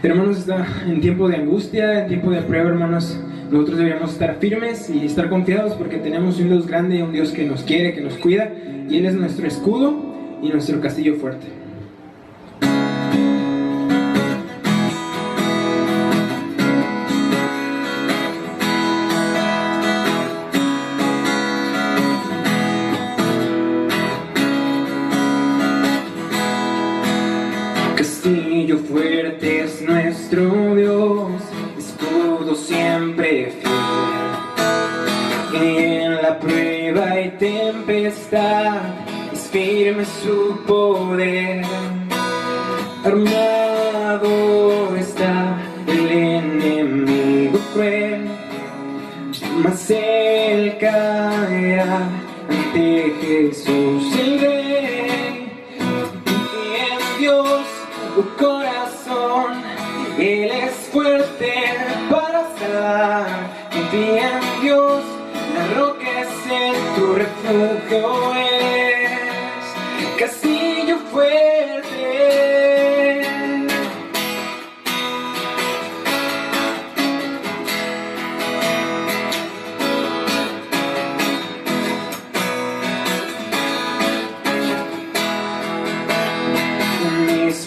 Hermanos, está en tiempo de angustia, en tiempo de prueba, hermanos. Nosotros deberíamos estar firmes y estar confiados porque tenemos un Dios grande, un Dios que nos quiere, que nos cuida, y Él es nuestro escudo y nuestro castillo fuerte. Castillo fuerte es nuestro Dios, escudo siempre fiel. En la prueba y tempestad es firme su poder. Armado está el enemigo cruel, mas él caerá ante Jesús el Rey. Y en Dios tu corazón, Él es fuerte para salvar. Confía en Dios, la roca es Él, tu refugio es castillo fuerte.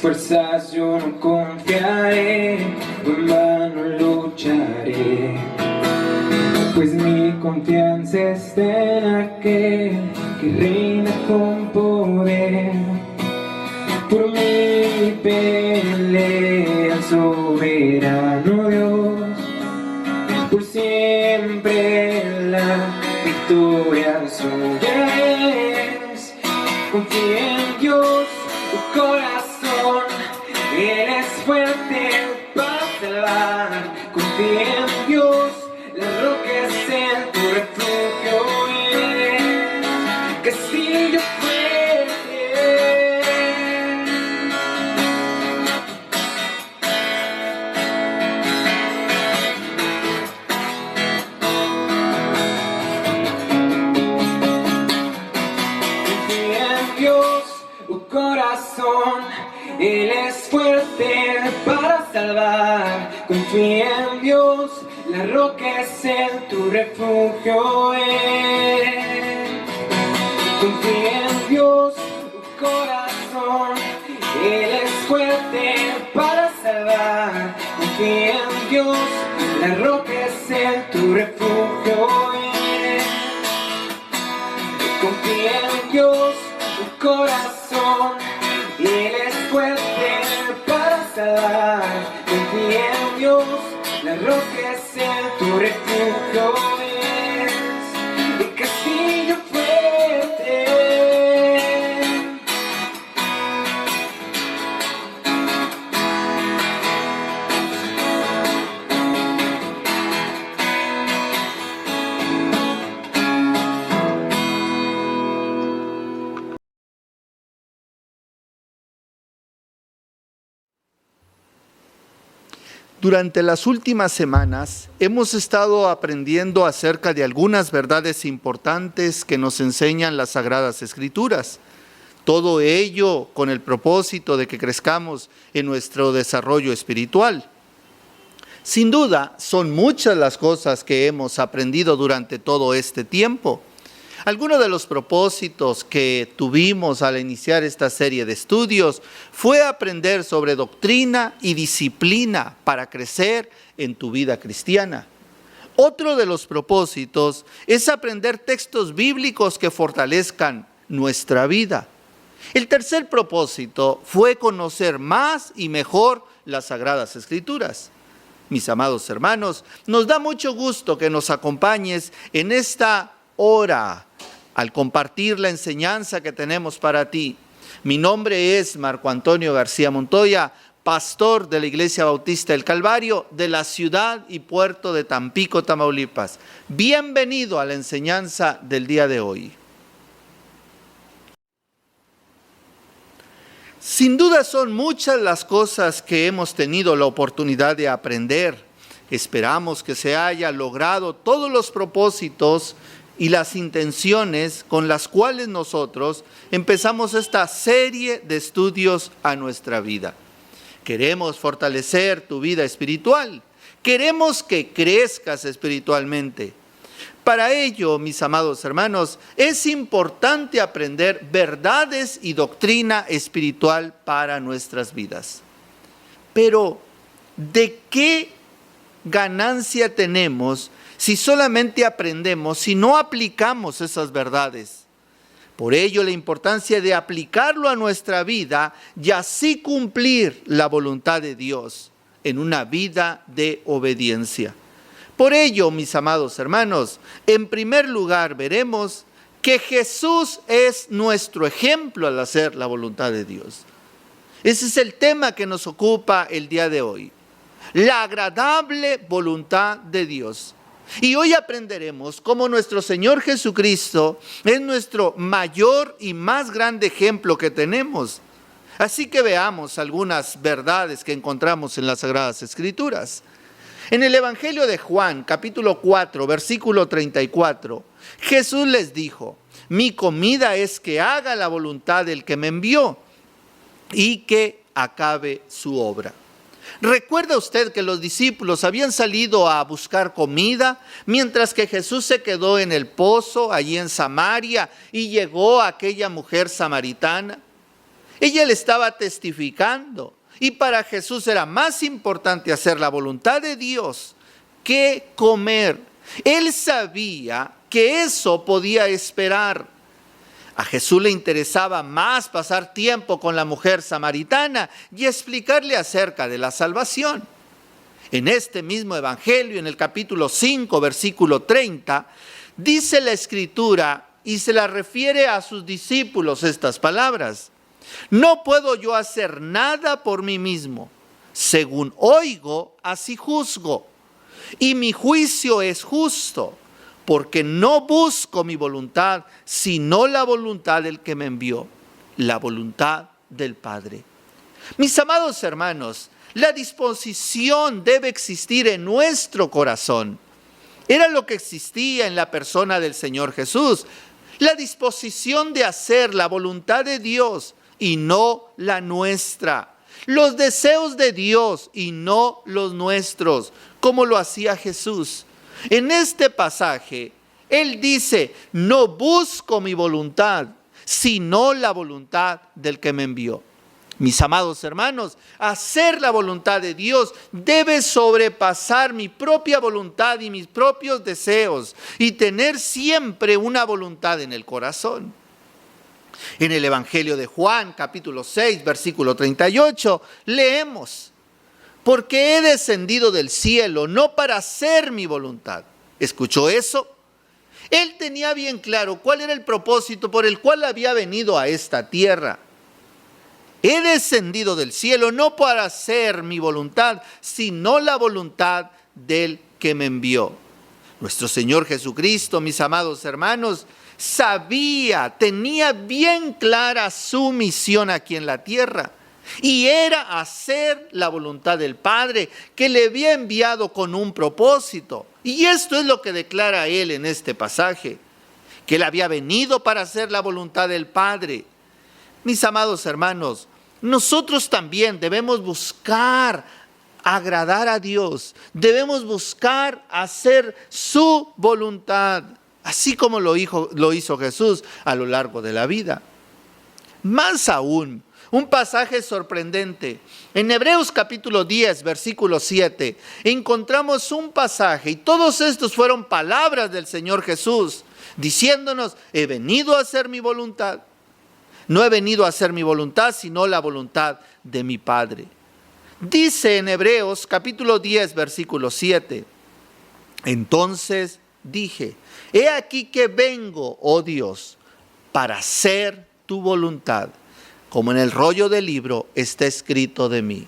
Fuerzas yo no confiaré, en vano lucharé, pues mi confianza está en aquel que reina con poder. Por mí pelea el soberano Dios, por siempre la victoria suya es. Confía en Dios, tu corazón, Él es fuerte para salvar. Confía en Dios, la roca es Él, tu refugio es castillo fuerte. Confía en Dios, tu corazón, Él es fuerte para salvar. Confía en Dios, la roca es Él, tu refugio es. Confía en Dios, tu corazón, Él es fuerte para salvar. Confía en Dios, la roca es Él, tu refugio es. Confía en Dios, tu corazón, Él es fuerte para salvar. Confía en Dios, la roca es Él, tu refugio es el castillo fuerte. Durante las últimas semanas hemos estado aprendiendo acerca de algunas verdades importantes que nos enseñan las Sagradas Escrituras. Todo ello con el propósito de que crezcamos en nuestro desarrollo espiritual. Sin duda, son muchas las cosas que hemos aprendido durante todo este tiempo. Algunos de los propósitos que tuvimos al iniciar esta serie de estudios fue aprender sobre doctrina y disciplina para crecer en tu vida cristiana. Otro de los propósitos es aprender textos bíblicos que fortalezcan nuestra vida. El tercer propósito fue conocer más y mejor las Sagradas Escrituras. Mis amados hermanos, nos da mucho gusto que nos acompañes en esta hora al compartir la enseñanza que tenemos para ti. Mi nombre es Marco Antonio García Montoya, pastor de la Iglesia Bautista del Calvario de la ciudad y puerto de Tampico, Tamaulipas. Bienvenido a la enseñanza del día de hoy. Sin duda son muchas las cosas que hemos tenido la oportunidad de aprender. Esperamos que se haya logrado todos los propósitos y las intenciones con las cuales nosotros empezamos esta serie de estudios a nuestra vida. Queremos fortalecer tu vida espiritual. Queremos que crezcas espiritualmente. Para ello, mis amados hermanos, es importante aprender verdades y doctrina espiritual para nuestras vidas. Pero, ¿de qué ganancia tenemos si solamente aprendemos, si no aplicamos esas verdades? Por ello, la importancia de aplicarlo a nuestra vida y así cumplir la voluntad de Dios en una vida de obediencia. Por ello, mis amados hermanos, en primer lugar veremos que Jesús es nuestro ejemplo al hacer la voluntad de Dios. Ese es el tema que nos ocupa el día de hoy. La agradable voluntad de Dios. Y hoy aprenderemos cómo nuestro Señor Jesucristo es nuestro mayor y más grande ejemplo que tenemos. Así que veamos algunas verdades que encontramos en las Sagradas Escrituras. En el Evangelio de Juan, capítulo 4, versículo 34, Jesús les dijo: mi comida es que haga la voluntad del que me envió y que acabe su obra. ¿Recuerda usted que los discípulos habían salido a buscar comida mientras que Jesús se quedó en el pozo allí en Samaria y llegó aquella mujer samaritana? Ella le estaba testificando y para Jesús era más importante hacer la voluntad de Dios que comer. Él sabía que eso podía esperar. A Jesús le interesaba más pasar tiempo con la mujer samaritana y explicarle acerca de la salvación. En este mismo evangelio, en el capítulo 5, versículo 30, dice la Escritura y se la refiere a sus discípulos estas palabras: no puedo yo hacer nada por mí mismo. Según oigo, así juzgo. Y mi juicio es justo, porque no busco mi voluntad, sino la voluntad del que me envió, la voluntad del Padre. Mis amados hermanos, la disposición debe existir en nuestro corazón. Era lo que existía en la persona del Señor Jesús, la disposición de hacer la voluntad de Dios y no la nuestra. Los deseos de Dios y no los nuestros, como lo hacía Jesús. En este pasaje, Él dice: no busco mi voluntad, sino la voluntad del que me envió. Mis amados hermanos, hacer la voluntad de Dios debe sobrepasar mi propia voluntad y mis propios deseos y tener siempre una voluntad en el corazón. En el Evangelio de Juan, capítulo 6, versículo 38, leemos: porque he descendido del cielo no para hacer mi voluntad. ¿Escuchó eso? Él tenía bien claro cuál era el propósito por el cual había venido a esta tierra. He descendido del cielo no para hacer mi voluntad, sino la voluntad del que me envió. Nuestro Señor Jesucristo, mis amados hermanos, tenía bien clara su misión aquí en la tierra. Y era hacer la voluntad del Padre, que le había enviado con un propósito. Y esto es lo que declara él en este pasaje, que él había venido para hacer la voluntad del Padre. Mis amados hermanos, nosotros también debemos buscar agradar a Dios, debemos buscar hacer su voluntad, así como lo hizo Jesús a lo largo de la vida. Más aún, un pasaje sorprendente. En Hebreos capítulo 10, versículo 7, encontramos un pasaje, y todos estos fueron palabras del Señor Jesús, diciéndonos: he venido a hacer mi voluntad. No he venido a hacer mi voluntad, sino la voluntad de mi Padre. Dice en Hebreos capítulo 10, versículo 7, entonces dije: he aquí que vengo, oh Dios, para hacer tu voluntad, como en el rollo del libro está escrito de mí.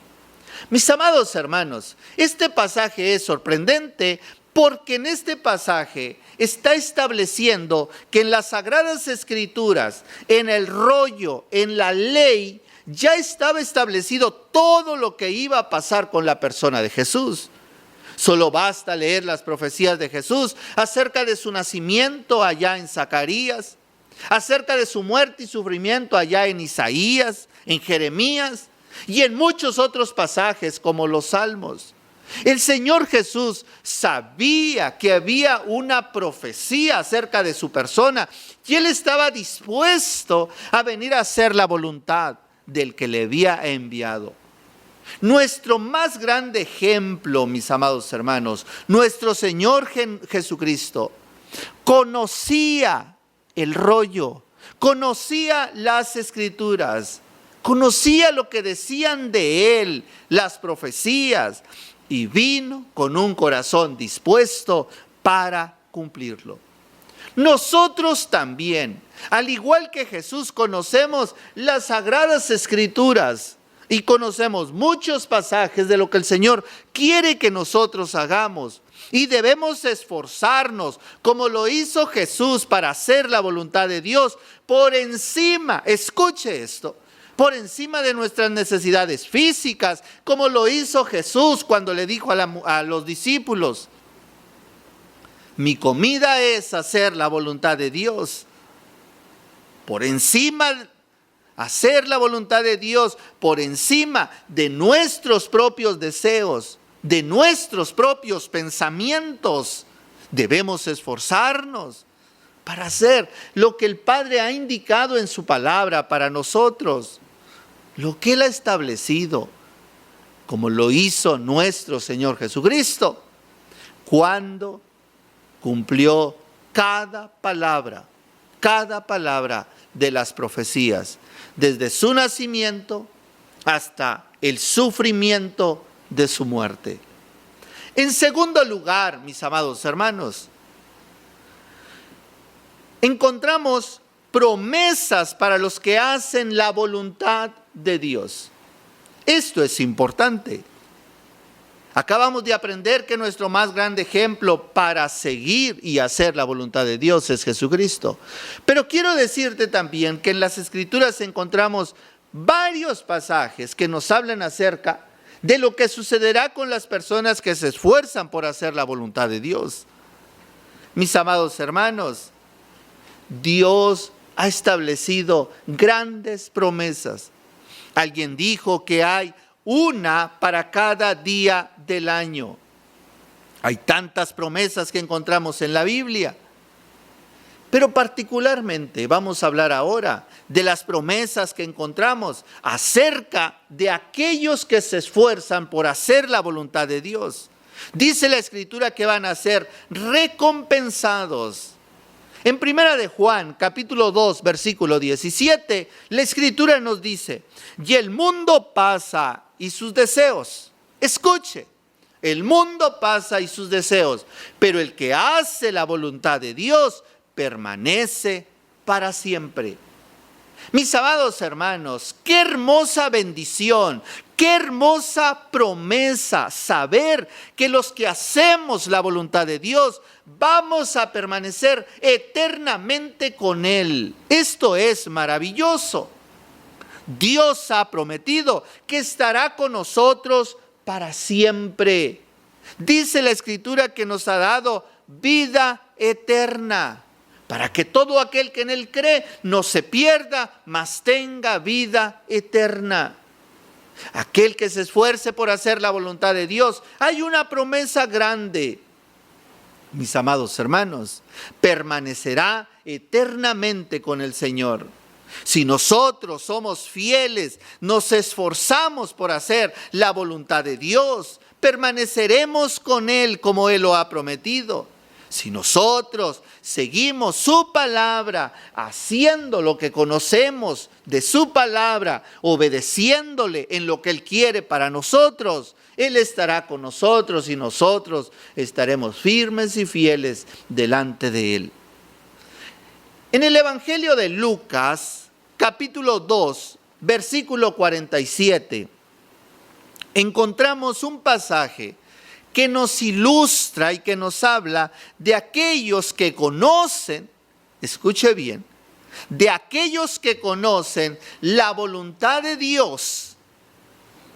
Mis amados hermanos, este pasaje es sorprendente porque en este pasaje está estableciendo que en las Sagradas Escrituras, en el rollo, en la ley, ya estaba establecido todo lo que iba a pasar con la persona de Jesús. Solo basta leer las profecías de Jesús acerca de su nacimiento allá en Zacarías, acerca de su muerte y sufrimiento allá en Isaías, en Jeremías, y en muchos otros pasajes como los Salmos. El Señor Jesús sabía que había una profecía acerca de su persona y Él estaba dispuesto a venir a hacer la voluntad del que le había enviado. Nuestro más grande ejemplo, mis amados hermanos, nuestro Señor Jesucristo, conocía el rollo, conocía las Escrituras, conocía lo que decían de Él, las profecías, y vino con un corazón dispuesto para cumplirlo. Nosotros también, al igual que Jesús, conocemos las Sagradas Escrituras y conocemos muchos pasajes de lo que el Señor quiere que nosotros hagamos. Y debemos esforzarnos, como lo hizo Jesús, para hacer la voluntad de Dios por encima, escuche esto, por encima de nuestras necesidades físicas, como lo hizo Jesús cuando le dijo a los discípulos: mi comida es hacer la voluntad de Dios. Por encima, hacer la voluntad de Dios por encima de nuestros propios deseos, de nuestros propios pensamientos. Debemos esforzarnos para hacer lo que el Padre ha indicado en su palabra para nosotros, lo que Él ha establecido, como lo hizo nuestro Señor Jesucristo, cuando cumplió cada palabra de las profecías, desde su nacimiento hasta el sufrimiento de su muerte. En segundo lugar, mis amados hermanos, encontramos promesas para los que hacen la voluntad de Dios. Esto es importante. Acabamos de aprender que nuestro más grande ejemplo para seguir y hacer la voluntad de Dios es Jesucristo. Pero quiero decirte también que en las Escrituras encontramos varios pasajes que nos hablan acerca de lo que sucederá con las personas que se esfuerzan por hacer la voluntad de Dios. Mis amados hermanos, Dios ha establecido grandes promesas. Alguien dijo que hay una para cada día del año. Hay tantas promesas que encontramos en la Biblia. Pero particularmente vamos a hablar ahora de las promesas que encontramos acerca de aquellos que se esfuerzan por hacer la voluntad de Dios. Dice la Escritura que van a ser recompensados. En Primera de Juan, capítulo 2, versículo 17, la Escritura nos dice: y el mundo pasa y sus deseos. Escuche, el mundo pasa y sus deseos, pero el que hace la voluntad de Dios permanece para siempre. Mis amados hermanos, qué hermosa bendición, qué hermosa promesa saber que los que hacemos la voluntad de Dios vamos a permanecer eternamente con Él. Esto es maravilloso. Dios ha prometido que estará con nosotros para siempre. Dice la Escritura que nos ha dado vida eterna, para que todo aquel que en Él cree no se pierda, mas tenga vida eterna. Aquel que se esfuerce por hacer la voluntad de Dios, hay una promesa grande. Mis amados hermanos, permanecerá eternamente con el Señor. Si nosotros somos fieles, nos esforzamos por hacer la voluntad de Dios, permaneceremos con Él como Él lo ha prometido. Si nosotros seguimos su palabra, haciendo lo que conocemos de su palabra, obedeciéndole en lo que Él quiere para nosotros, Él estará con nosotros y nosotros estaremos firmes y fieles delante de Él. En el Evangelio de Lucas, capítulo 2, versículo 47, encontramos un pasaje que nos ilustra y que nos habla de aquellos que conocen, escuche bien, de aquellos que conocen la voluntad de Dios,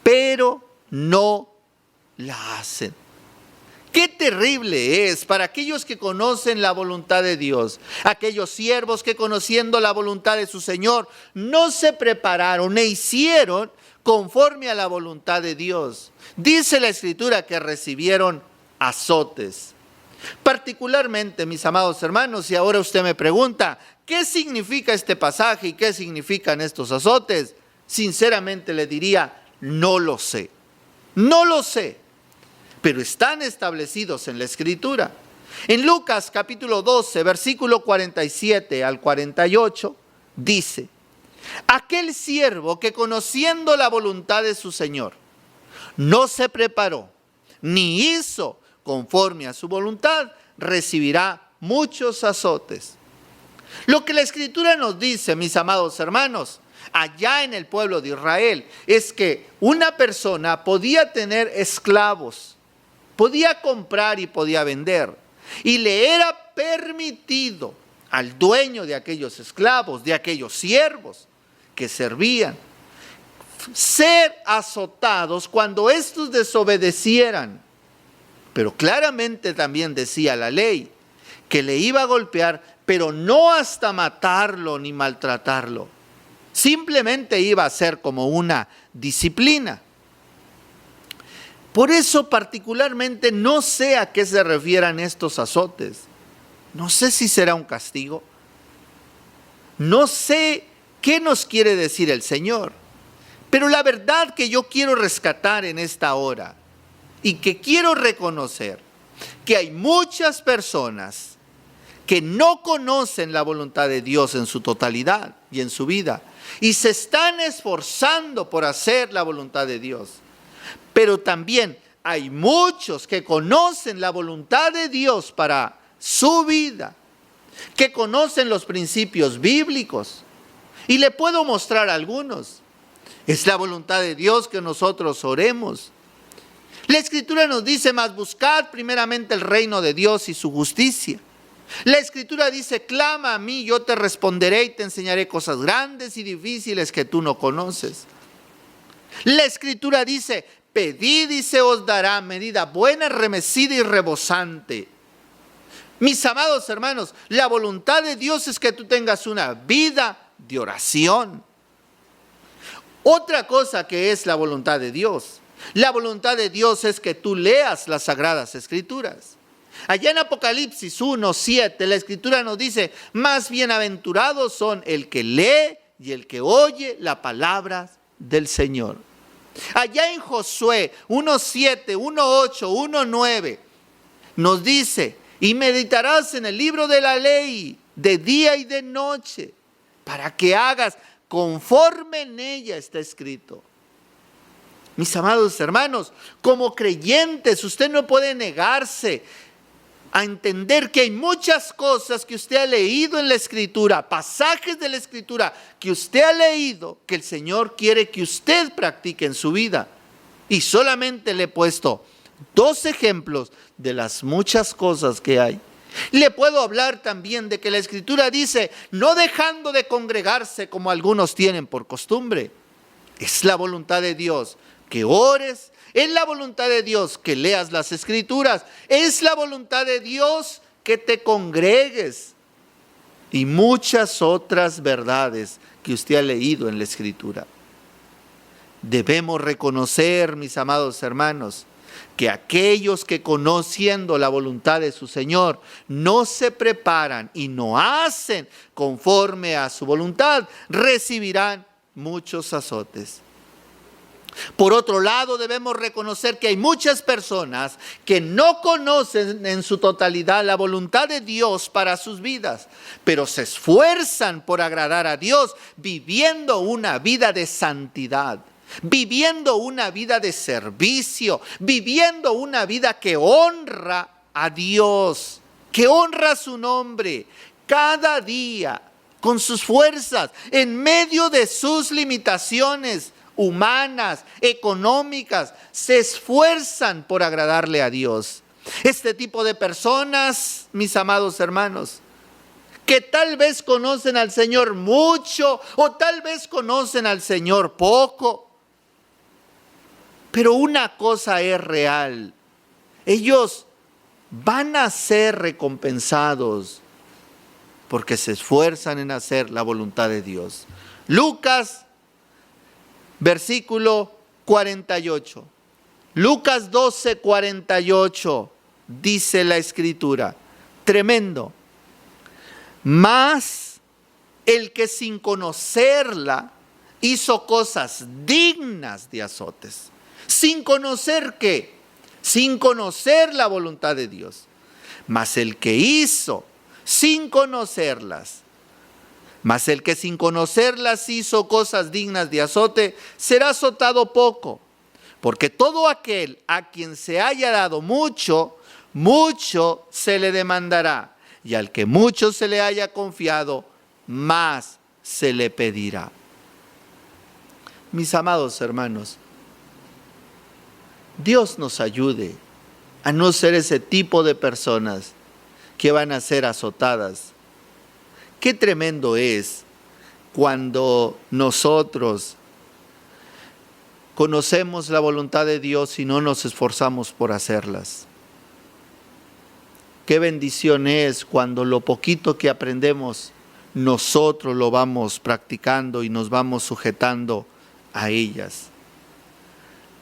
pero no la hacen. ¿Qué Qué terrible es para aquellos que conocen la voluntad de Dios, aquellos siervos que conociendo la voluntad de su Señor no se prepararon e hicieron conforme a la voluntad de Dios. Dice la Escritura que recibieron azotes. Particularmente, mis amados hermanos, y ahora usted me pregunta, ¿qué significa este pasaje y qué significan estos azotes? Sinceramente le diría, no lo sé. No lo sé. Pero están establecidos en la Escritura. En Lucas capítulo 12, versículo 47 al 48, dice: aquel siervo que conociendo la voluntad de su Señor, no se preparó, ni hizo conforme a su voluntad, recibirá muchos azotes. Lo que la Escritura nos dice, mis amados hermanos, allá en el pueblo de Israel, es que una persona podía tener esclavos, podía comprar y podía vender, y le era permitido al dueño de aquellos esclavos, de aquellos siervos que servían, ser azotados cuando estos desobedecieran. Pero claramente también decía la ley que le iba a golpear, pero no hasta matarlo ni maltratarlo. Simplemente iba a ser como una disciplina. Por eso particularmente no sé a qué se refieran estos azotes. No sé si será un castigo. No sé qué nos quiere decir el Señor. Pero la verdad que yo quiero rescatar en esta hora y que quiero reconocer que hay muchas personas que no conocen la voluntad de Dios en su totalidad y en su vida y se están esforzando por hacer la voluntad de Dios. Pero también hay muchos que conocen la voluntad de Dios para su vida, que conocen los principios bíblicos. Y le puedo mostrar algunos. Es la voluntad de Dios que nosotros oremos. La Escritura nos dice: mas buscad primeramente el reino de Dios y su justicia. La Escritura dice: clama a mí, yo te responderé y te enseñaré cosas grandes y difíciles que tú no conoces. La Escritura dice: pedid y se os dará, medida buena, remecida y rebosante. Mis amados hermanos, la voluntad de Dios es que tú tengas una vida de oración. Otra cosa que es la voluntad de Dios. La voluntad de Dios es que tú leas las Sagradas Escrituras. Allá en Apocalipsis 1:7 la Escritura nos dice: más bienaventurados son el que lee y el que oye la palabra del Señor. Allá en Josué 1:7, 1:8, 1:9 nos dice: y meditarás en el libro de la ley de día y de noche, para que hagas conforme en ella está escrito. Mis amados hermanos, como creyentes, usted no puede negarse a entender que hay muchas cosas que usted ha leído en la Escritura, pasajes de la Escritura que usted ha leído, que el Señor quiere que usted practique en su vida. Y solamente le he puesto 2 ejemplos de las muchas cosas que hay. Le puedo hablar también de que la Escritura dice: no dejando de congregarse como algunos tienen por costumbre. Es la voluntad de Dios que ores, es la voluntad de Dios que leas las Escrituras, es la voluntad de Dios que te congregues y muchas otras verdades que usted ha leído en la Escritura. Debemos reconocer, mis amados hermanos, que aquellos que conociendo la voluntad de su Señor no se preparan y no hacen conforme a su voluntad, recibirán muchos azotes. Por otro lado, debemos reconocer que hay muchas personas que no conocen en su totalidad la voluntad de Dios para sus vidas, pero se esfuerzan por agradar a Dios viviendo una vida de santidad, viviendo una vida de servicio, viviendo una vida que honra a Dios, que honra su nombre cada día con sus fuerzas, en medio de sus limitaciones humanas, económicas, se esfuerzan por agradarle a Dios. Este tipo de personas, mis amados hermanos, que tal vez conocen al Señor mucho o tal vez conocen al Señor poco, pero una cosa es real: ellos van a ser recompensados porque se esfuerzan en hacer la voluntad de Dios. Lucas, versículo 48. Lucas 12, 48, dice la Escritura, tremendo. Mas el que sin conocerla hizo cosas dignas de azotes. ¿Sin conocer qué? Sin conocer la voluntad de Dios. Mas el que hizo sin conocerlas, mas el que sin conocerlas hizo cosas dignas de azote, será azotado poco. Porque todo aquel a quien se haya dado mucho, mucho se le demandará. Y al que mucho se le haya confiado, más se le pedirá. Mis amados hermanos, Dios nos ayude a no ser ese tipo de personas que van a ser azotadas. Qué tremendo es cuando nosotros conocemos la voluntad de Dios y no nos esforzamos por hacerlas. Qué bendición es cuando lo poquito que aprendemos nosotros lo vamos practicando y nos vamos sujetando a ellas.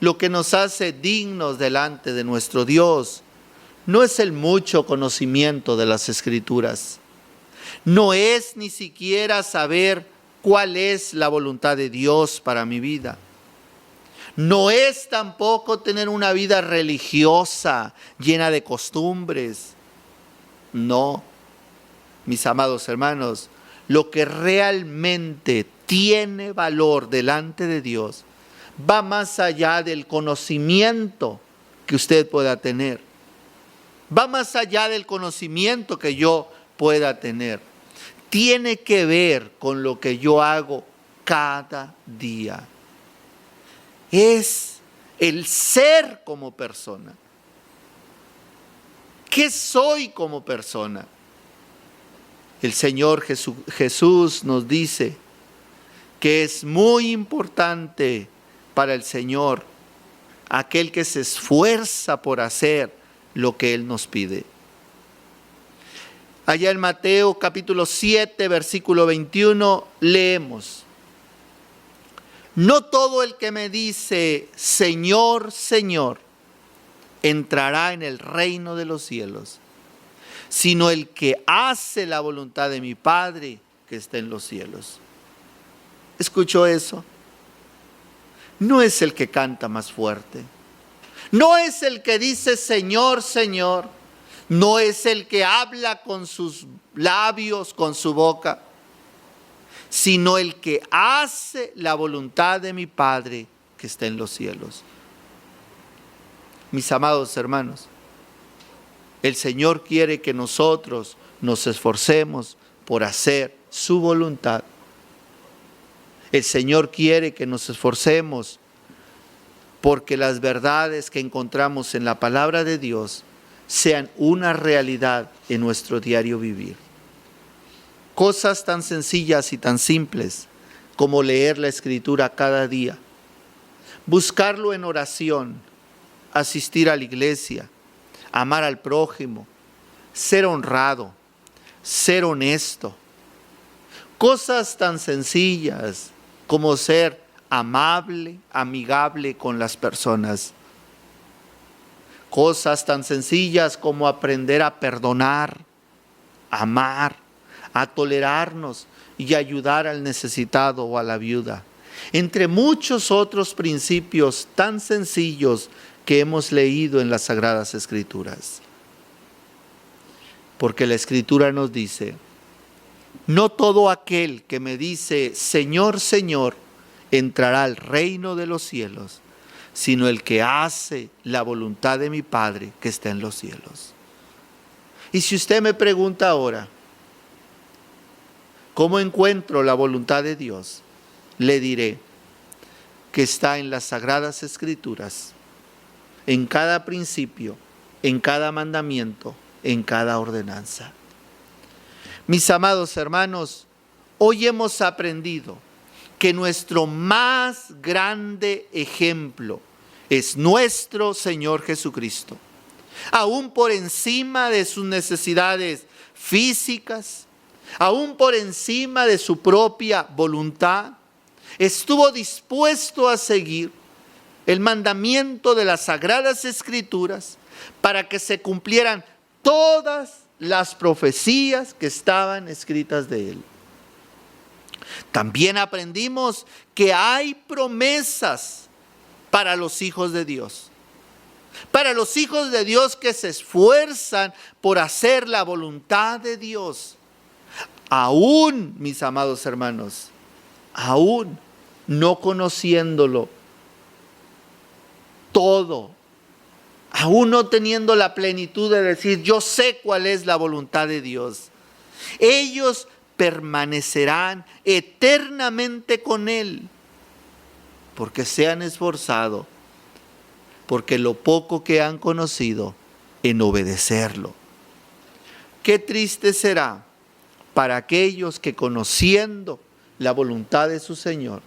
Lo que nos hace dignos delante de nuestro Dios no es el mucho conocimiento de las Escrituras, no es ni siquiera saber cuál es la voluntad de Dios para mi vida. No es tampoco tener una vida religiosa llena de costumbres. No, mis amados hermanos, lo que realmente tiene valor delante de Dios va más allá del conocimiento que usted pueda tener. Va más allá del conocimiento que yo pueda tener. Tiene que ver con lo que yo hago cada día. Es el ser como persona. ¿Qué soy como persona? El Señor Jesús nos dice que es muy importante para el Señor aquel que se esfuerza por hacer lo que Él nos pide. Allá en Mateo capítulo 7, versículo 21, leemos: no todo el que me dice, Señor, Señor, entrará en el reino de los cielos, sino el que hace la voluntad de mi Padre que está en los cielos. ¿Escuchó eso? No es el que canta más fuerte, no es el que dice Señor, Señor, no es el que habla con sus labios, con su boca, sino el que hace la voluntad de mi Padre que está en los cielos. Mis amados hermanos, el Señor quiere que nosotros nos esforcemos por hacer su voluntad. El Señor quiere que nos esforcemos porque las verdades que encontramos en la palabra de Dios sean una realidad en nuestro diario vivir. Cosas tan sencillas y tan simples como leer la Escritura cada día, buscarlo en oración, asistir a la iglesia, amar al prójimo, ser honrado, ser honesto. Cosas tan sencillas como ser amable, amigable con las personas. Cosas tan sencillas como aprender a perdonar, amar, a tolerarnos y ayudar al necesitado o a la viuda. Entre muchos otros principios tan sencillos que hemos leído en las Sagradas Escrituras. Porque la Escritura nos dice: no todo aquel que me dice Señor, Señor, entrará al reino de los cielos, sino el que hace la voluntad de mi Padre que está en los cielos. Y si usted me pregunta ahora, ¿cómo encuentro la voluntad de Dios? Le diré que está en las Sagradas Escrituras, en cada principio, en cada mandamiento, en cada ordenanza. Mis amados hermanos, hoy hemos aprendido que nuestro más grande ejemplo es nuestro Señor Jesucristo. aún por encima de sus necesidades físicas, aún por encima de su propia voluntad. Estuvo dispuesto a seguir el mandamiento de las Sagradas Escrituras para que se cumplieran todas las profecías que estaban escritas de él. También aprendimos que hay promesas para los hijos de Dios. Para los hijos de Dios que se esfuerzan por hacer la voluntad de Dios. Aún, mis amados hermanos, aún no conociéndolo todo, aún no teniendo la plenitud de decir, yo sé cuál es la voluntad de Dios, ellos permanecerán eternamente con Él, porque se han esforzado, porque lo poco que han conocido, en obedecerlo. Qué triste será para aquellos que, conociendo la voluntad de su Señor,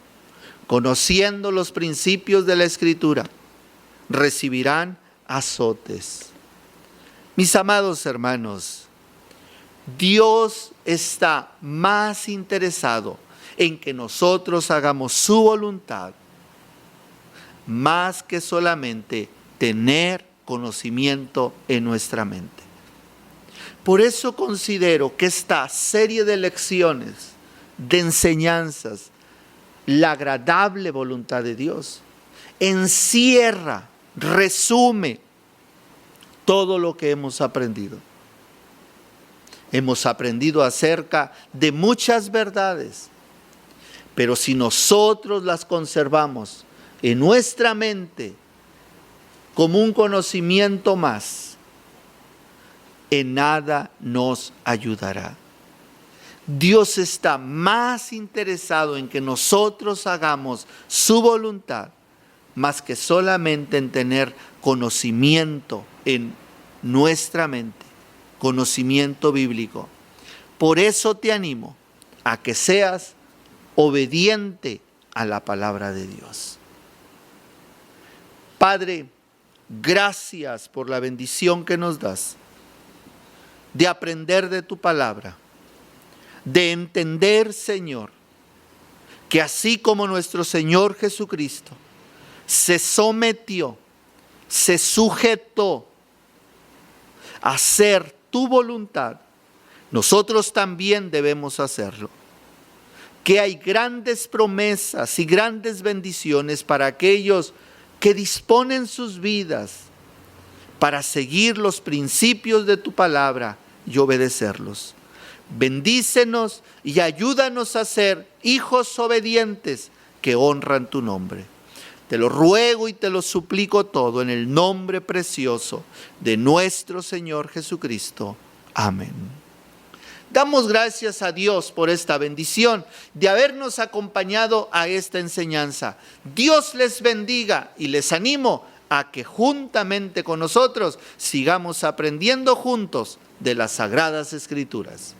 conociendo los principios de la Escritura, recibirán azotes. Mis amados hermanos, Dios está más interesado en que nosotros hagamos su voluntad, más que solamente tener conocimiento en nuestra mente. Por eso considero que esta serie de lecciones, de enseñanzas, la agradable voluntad de Dios, encierra, resume todo lo que hemos aprendido. Hemos aprendido acerca de muchas verdades, pero si nosotros las conservamos en nuestra mente como un conocimiento más, en nada nos ayudará. Dios está más interesado en que nosotros hagamos su voluntad, más que solamente en tener conocimiento en nuestra mente, conocimiento bíblico. Por eso te animo a que seas obediente a la palabra de Dios. Padre, gracias por la bendición que nos das de aprender de tu palabra, de entender, Señor, que así como nuestro Señor Jesucristo se sometió, se sujetó a hacer tu voluntad, nosotros también debemos hacerlo. Que hay grandes promesas y grandes bendiciones para aquellos que disponen sus vidas para seguir los principios de tu palabra y obedecerlos. Bendícenos y ayúdanos a ser hijos obedientes que honran tu nombre. Te lo ruego y te lo suplico todo en el nombre precioso de nuestro Señor Jesucristo. Amén. Damos gracias a Dios por esta bendición de habernos acompañado a esta enseñanza. Dios les bendiga y les animo a que juntamente con nosotros sigamos aprendiendo juntos de las Sagradas Escrituras.